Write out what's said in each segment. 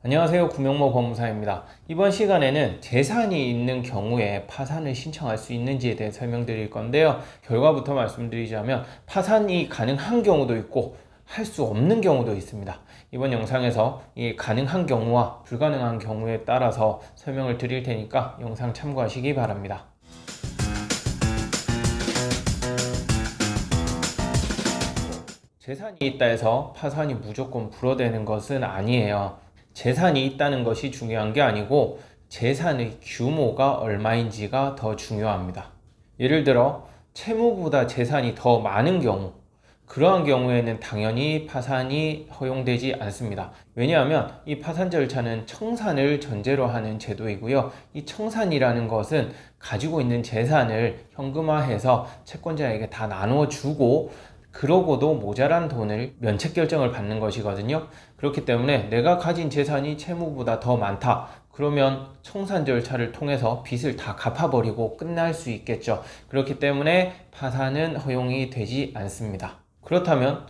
안녕하세요. 구명모 법무사입니다. 이번 시간에는 재산이 있는 경우에 파산을 신청할 수 있는지에 대해 설명드릴 건데요. 결과부터 말씀드리자면 파산이 가능한 경우도 있고 할 수 없는 경우도 있습니다. 이번 영상에서 이 가능한 경우와 불가능한 경우에 따라서 설명을 드릴 테니까 영상 참고하시기 바랍니다. 재산이 있다 해서 파산이 무조건 불어대는 것은 아니에요. 재산이 있다는 것이 중요한 게 아니고 재산의 규모가 얼마인지가 더 중요합니다. 예를 들어 채무보다 재산이 더 많은 경우, 그러한 경우에는 당연히 파산이 허용되지 않습니다. 왜냐하면 이 파산 절차는 청산을 전제로 하는 제도이고요. 이 청산이라는 것은 가지고 있는 재산을 현금화해서 채권자에게 다 나눠주고 그러고도 모자란 돈을 면책 결정을 받는 것이거든요. 그렇기 때문에 내가 가진 재산이 채무보다 더 많다. 그러면 청산 절차를 통해서 빚을 다 갚아버리고 끝날 수 있겠죠. 그렇기 때문에 파산은 허용이 되지 않습니다. 그렇다면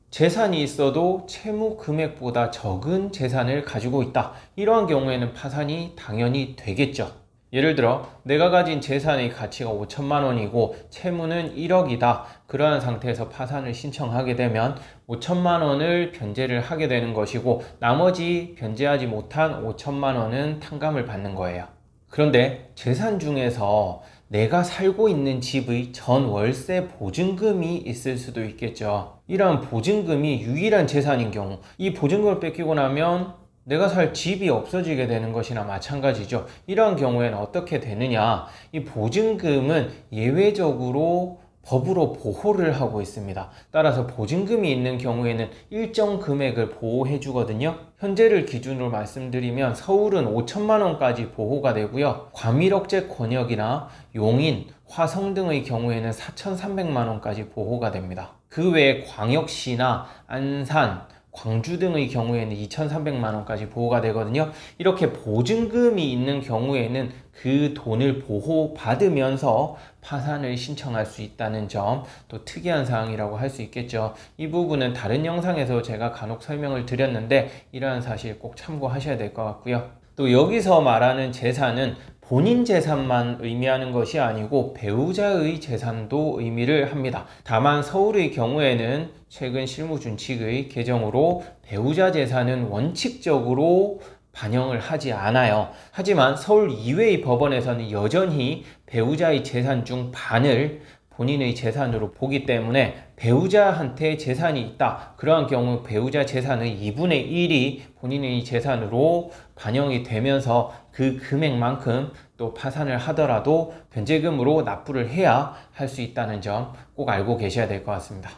재산이 있어도 채무 금액보다 적은 재산을 가지고 있다. 이러한 경우에는 파산이 당연히 되겠죠. 예를 들어 내가 가진 재산의 가치가 5천만 원이고 채무는 1억이다. 그러한 상태에서 파산을 신청하게 되면 5천만 원을 변제를 하게 되는 것이고 나머지 변제하지 못한 5천만 원은 탕감을 받는 거예요. 그런데 재산 중에서 내가 살고 있는 집의 전 월세 보증금이 있을 수도 있겠죠. 이러한 보증금이 유일한 재산인 경우, 이 보증금을 뺏기고 나면 내가 살 집이 없어지게 되는 것이나 마찬가지죠. 이러한 경우에는 어떻게 되느냐? 이 보증금은 예외적으로 법으로 보호를 하고 있습니다. 따라서 보증금이 있는 경우에는 일정 금액을 보호해 주거든요. 현재를 기준으로 말씀드리면 서울은 5천만 원까지 보호가 되고요. 과밀억제 권역이나 용인, 화성 등의 경우에는 4,300만 원까지 보호가 됩니다. 그 외에 광역시나 안산, 광주 등의 경우에는 2,300만 원까지 보호가 되거든요. 이렇게 보증금이 있는 경우에는 그 돈을 보호받으면서 파산을 신청할 수 있다는 점, 또 특이한 사항이라고 할 수 있겠죠. 이 부분은 다른 영상에서 제가 간혹 설명을 드렸는데 이러한 사실 꼭 참고하셔야 될 것 같고요. 또 여기서 말하는 재산은 본인 재산만 의미하는 것이 아니고 배우자의 재산도 의미를 합니다. 다만 서울의 경우에는 최근 실무준칙의 개정으로 배우자 재산은 원칙적으로 반영을 하지 않아요. 하지만 서울 이외의 법원에서는 여전히 배우자의 재산 중 반을 본인의 재산으로 보기 때문에 배우자한테 재산이 있다. 그러한 경우 배우자 재산의 2분의 1이 본인의 재산으로 반영이 되면서 그 금액만큼 또 파산을 하더라도 변제금으로 납부를 해야 할 수 있다는 점 꼭 알고 계셔야 될 것 같습니다.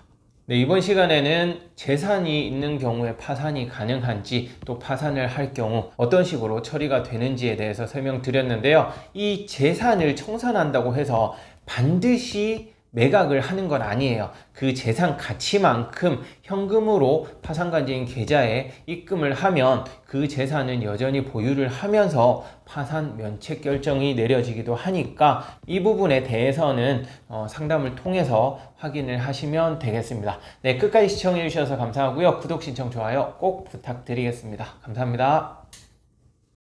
네, 이번 시간에는 재산이 있는 경우에 파산이 가능한지 또 파산을 할 경우 어떤 식으로 처리가 되는지에 대해서 설명드렸는데요. 이 재산을 청산한다고 해서 반드시 매각을 하는 건 아니에요. 그 재산 가치만큼 현금으로 파산관계인 계좌에 입금을 하면 그 재산은 여전히 보유를 하면서 파산 면책 결정이 내려지기도 하니까 이 부분에 대해서는 상담을 통해서 확인을 하시면 되겠습니다. 네, 끝까지 시청해 주셔서 감사하고요. 구독, 신청, 좋아요 꼭 부탁드리겠습니다. 감사합니다.